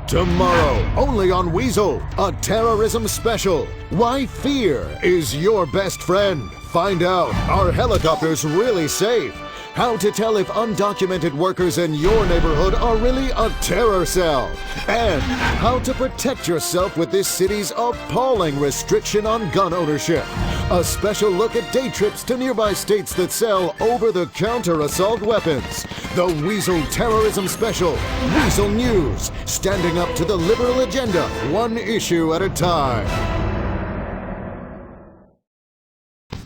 Tomorrow, only on Weasel, a terrorism special. Why fear is your best friend. Find out, are helicopters really safe? How to tell if undocumented workers in your neighborhood are really a terror cell. And how to protect yourself with this city's appalling restriction on gun ownership. A special look at day trips to nearby states that sell over-the-counter assault weapons. The Weasel Terrorism Special, Weasel News, standing up to the liberal agenda, one issue at a time.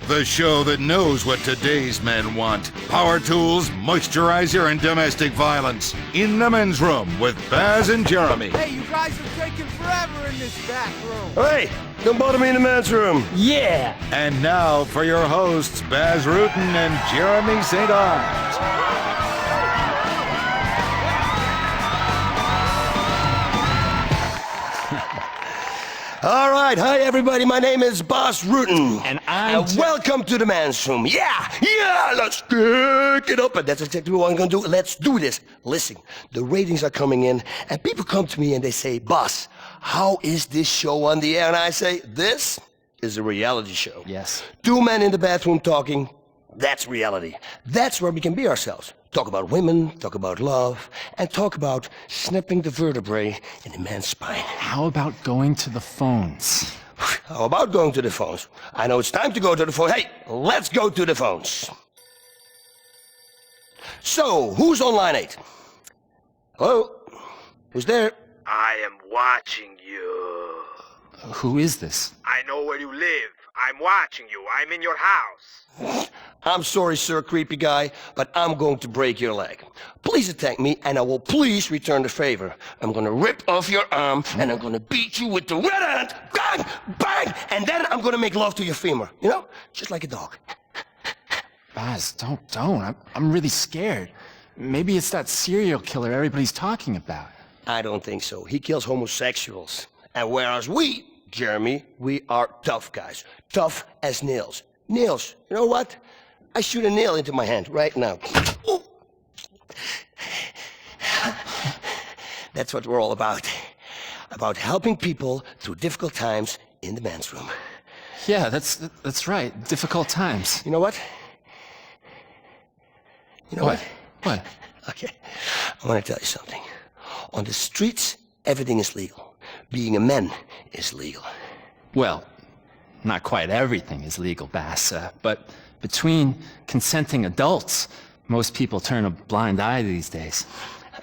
The show that knows what today's men want. Power tools, moisturizer, and domestic violence. In the men's room with Baz and Jeremy. Hey, you guys are taking forever in this back room. Hey, don't bother me in the men's room. Yeah. And now for your hosts, Baz Rutten and Jeremy St. Arms. All right, hi everybody, my name is Baz Rutten. And I'm welcome to the men's room. Yeah, let's kick it up. And that's exactly what I'm gonna do. Let's do this. Listen, the ratings are coming in, and people come to me and they say, Baz, how is this show on the air? And I say, this is a reality show. Yes. Two men in the bathroom talking, that's reality. That's where we can be ourselves. Talk about women, talk about love, and talk about snipping the vertebrae in a man's spine. How about going to the phones? How about going to the phones? I know it's time to go to the phone. Hey, let's go to the phones. So, who's on line 8? Hello? Who's there? I am watching you. Who is this? I know where you live. I'm watching you. I'm in your house. I'm sorry, sir, creepy guy, but I'm going to break your leg. Please attack me, and I will please return the favor. I'm gonna rip off your arm, and I'm gonna beat you with the red hand. Bang! Bang! And then I'm gonna make love to your femur. You know? Just like a dog. Baz, don't. I'm really scared. Maybe it's that serial killer everybody's talking about. I don't think so. He kills homosexuals. And whereas we, Jeremy, we are tough guys. Tough as nails. Nails. You know what? I shoot a nail into my hand right now. Ooh. That's what we're all about. About helping people through difficult times in the men's room. Yeah, that's right. Difficult times. You know what? You know what? What? Okay. I want to tell you something. On the streets, everything is legal. Being a man is legal. Well, not quite everything is legal, Baz, but between consenting adults, most people turn a blind eye these days.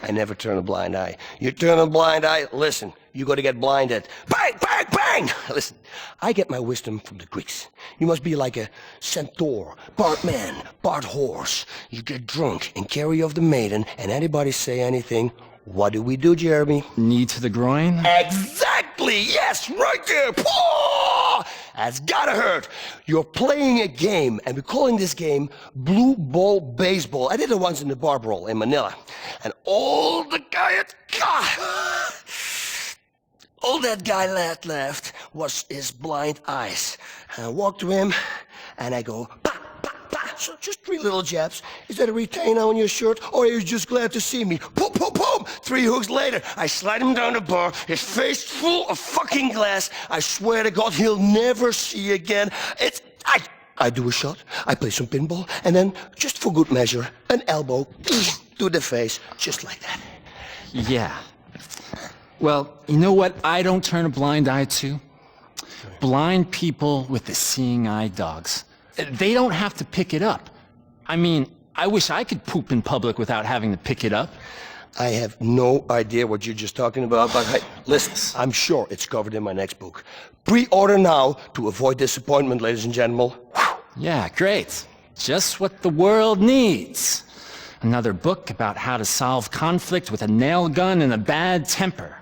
I never turn a blind eye. You turn a blind eye, listen, you gotta get blinded. Bang, bang, bang! Listen, I get my wisdom from the Greeks. You must be like a centaur, part man, part horse. You get drunk and carry off the maiden, and anybody say anything, what do we do, Jeremy? Knee to the groin? Exactly, yes, right there. Paw! That's gotta hurt. You're playing a game, and we're calling this game Blue Ball Baseball. I did it once in the bar brawl in Manila. And all that guy left was his blind eyes. And I walked to him, and I go, bah, bah, bah. So just 3 little jabs. Is that a retainer on your shirt, or are you just glad to see me? Boom, boom, boom! 3 hooks later, I slide him down the bar, his face full of fucking glass. I swear to God, he'll never see again. I do a shot, I play some pinball, and then, just for good measure, an elbow to the face, just like that. Yeah. Well, you know what I don't turn a blind eye to? Blind people with the seeing eye dogs. They don't have to pick it up. I mean, I wish I could poop in public without having to pick it up. I have no idea what you're just talking about, but hey, listen, I'm sure it's covered in my next book. Pre-order now to avoid disappointment, ladies and gentlemen. Yeah, great. Just what the world needs. Another book about how to solve conflict with a nail gun and a bad temper.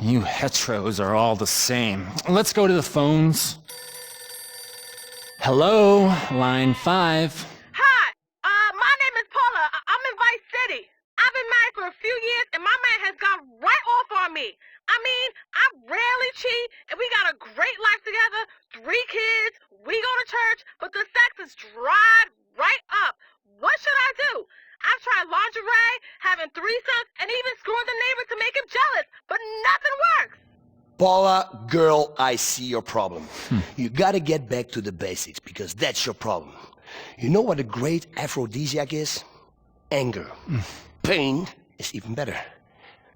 You heteros are all the same. Let's go to the phones. Hello, line 5. Hi, my name is Paula. I'm in Vice City. I've been married for a few years, and my man has gone right off on me. I mean, I rarely cheat, and we got a great life together, 3 kids, we go to church, but the sex is dried right up. What should I do? I've tried lingerie, having threesomes, and even screwing the neighbor to make him jealous, but Paula, girl, I see your problem. You gotta get back to the basics because that's your problem. You know what a great aphrodisiac is? Anger. Pain is even better.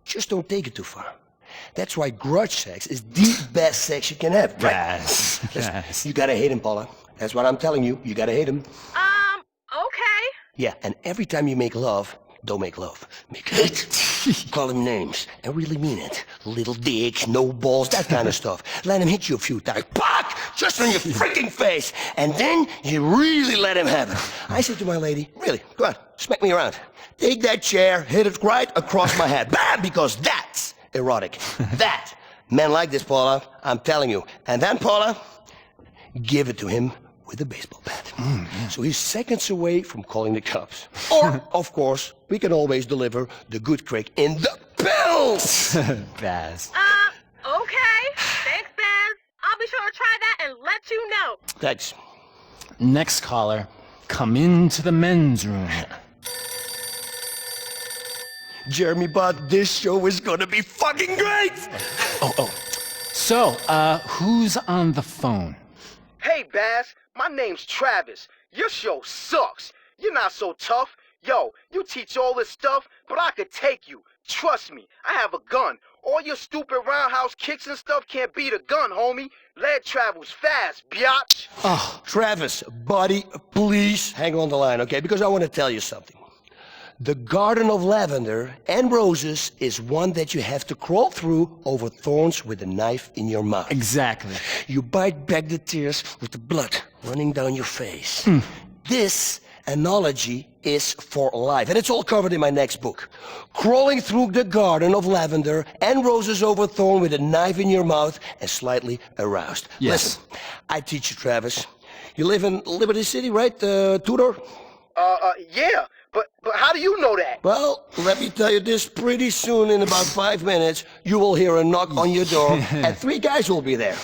Just don't take it too far. That's why grudge sex is the best sex you can have. Right? Yes. Listen, Yes. you gotta hate him, Paula. That's what I'm telling you. You gotta hate him. Okay. Yeah, and every time you make love, don't make love. Make hate. Call him names and really mean it. Little dick, no balls, that kind of stuff. Let him hit you a few times. Pack! Just on your freaking face. And then you really let him have it. I said to my lady, really, go on, smack me around. Take that chair, hit it right across my head. Bam! Because that's erotic. That. Men like this, Paula. I'm telling you. And then, Paula, give it to him with a baseball bat. So he's seconds away from calling the cops. Or, of course, we can always deliver the good crick in the pills! Baz. Okay. Thanks, Baz. I'll be sure to try that and let you know. Thanks. Next caller, come into the men's room. Jeremy Bud, this show is gonna be fucking great! So, who's on the phone? Hey, Baz, my name's Travis. Your show sucks. You're not so tough. Yo, you teach all this stuff, but I could take you. Trust me, I have a gun. All your stupid roundhouse kicks and stuff can't beat a gun, homie. Lead travels fast, biatch. Travis, buddy, please hang on the line, okay? Because I want to tell you something. The Garden of Lavender and Roses is one that you have to crawl through over thorns with a knife in your mouth. Exactly. You bite back the tears with the blood running down your face. This analogy is for life, and it's all covered in my next book. Crawling through the Garden of Lavender and Roses over thorn with a knife in your mouth and slightly aroused. Yes. Listen, I teach you, Travis. You live in Liberty City, right, Tudor? Yeah, but how do you know that? Well, let me tell you this, pretty soon, in about 5 minutes, you will hear a knock on your door, and 3 guys will be there.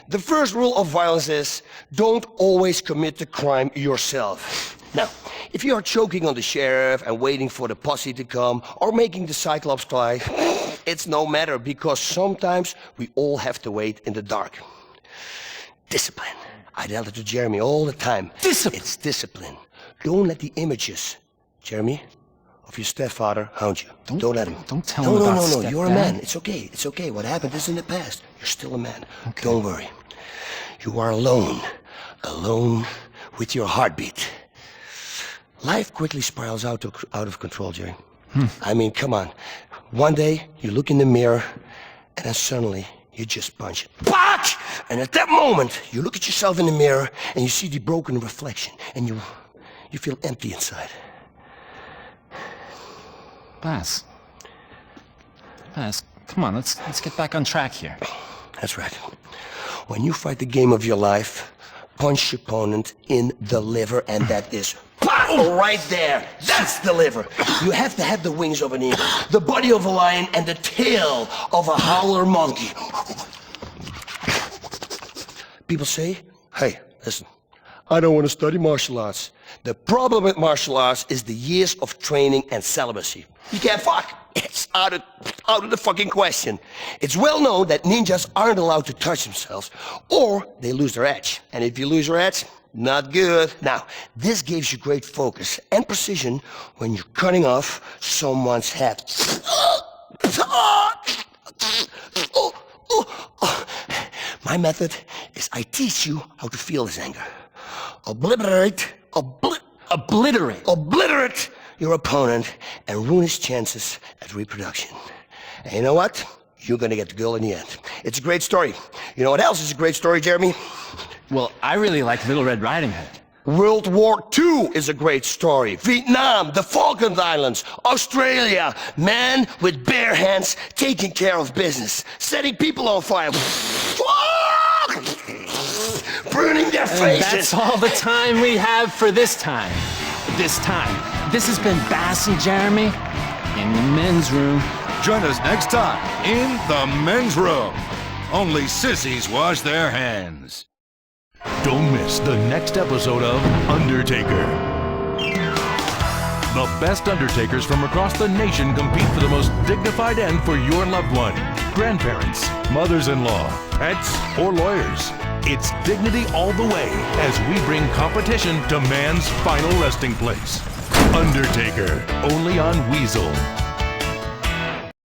The first rule of violence is, don't always commit the crime yourself. Now, if you are choking on the sheriff and waiting for the posse to come, or making the Cyclops cry, it's no matter, because sometimes we all have to wait in the dark. Discipline. I tell it to Jeremy all the time. Discipline. It's discipline. Don't let the images, Jeremy, of your stepfather hound you. Don't let him. Don't tell him about No. You're a man. stepdad. It's okay. It's okay. What happened is in the past. You're still a man. Okay. Don't worry. You are alone. Alone with your heartbeat. Life quickly spirals out of control, Jerry. I mean, come on. One day, you look in the mirror, and then suddenly, you just punch it. Back! And at that moment, you look at yourself in the mirror, and you see the broken reflection, and you feel empty inside. Baz, come on, let's get back on track here. That's right. When you fight the game of your life, punch your opponent in the liver, and that is pow, right there. That's the liver. You have to have the wings of an eagle, the body of a lion, and the tail of a howler monkey. People say, hey, listen, I don't want to study martial arts. The problem with martial arts is the years of training and celibacy. You can't fuck. It's out of the fucking question. It's well known that ninjas aren't allowed to touch themselves, or they lose their edge. And if you lose your edge, not good. Now, this gives you great focus and precision when you're cutting off someone's head. My method is I teach you how to feel this anger. Obliterate your opponent and ruin his chances at reproduction. And you know what? You're gonna get the girl in the end. It's a great story. You know what else is a great story, Jeremy? Well, I really like Little Red Riding Hood. World War II is a great story. Vietnam, the Falkland Islands, Australia, men with bare hands taking care of business, setting people on fire, burning their faces. That's all the time we have for this time. This has been Bass and Jeremy in the men's room. Join us next time in the men's room. Only sissies wash their hands. Don't miss the next episode of Undertaker. The best Undertakers from across the nation compete for the most dignified end for your loved one. grandparents, mothers-in-law, pets, or lawyers. It's dignity all the way as we bring competition to man's final resting place. Undertaker, only on Weasel.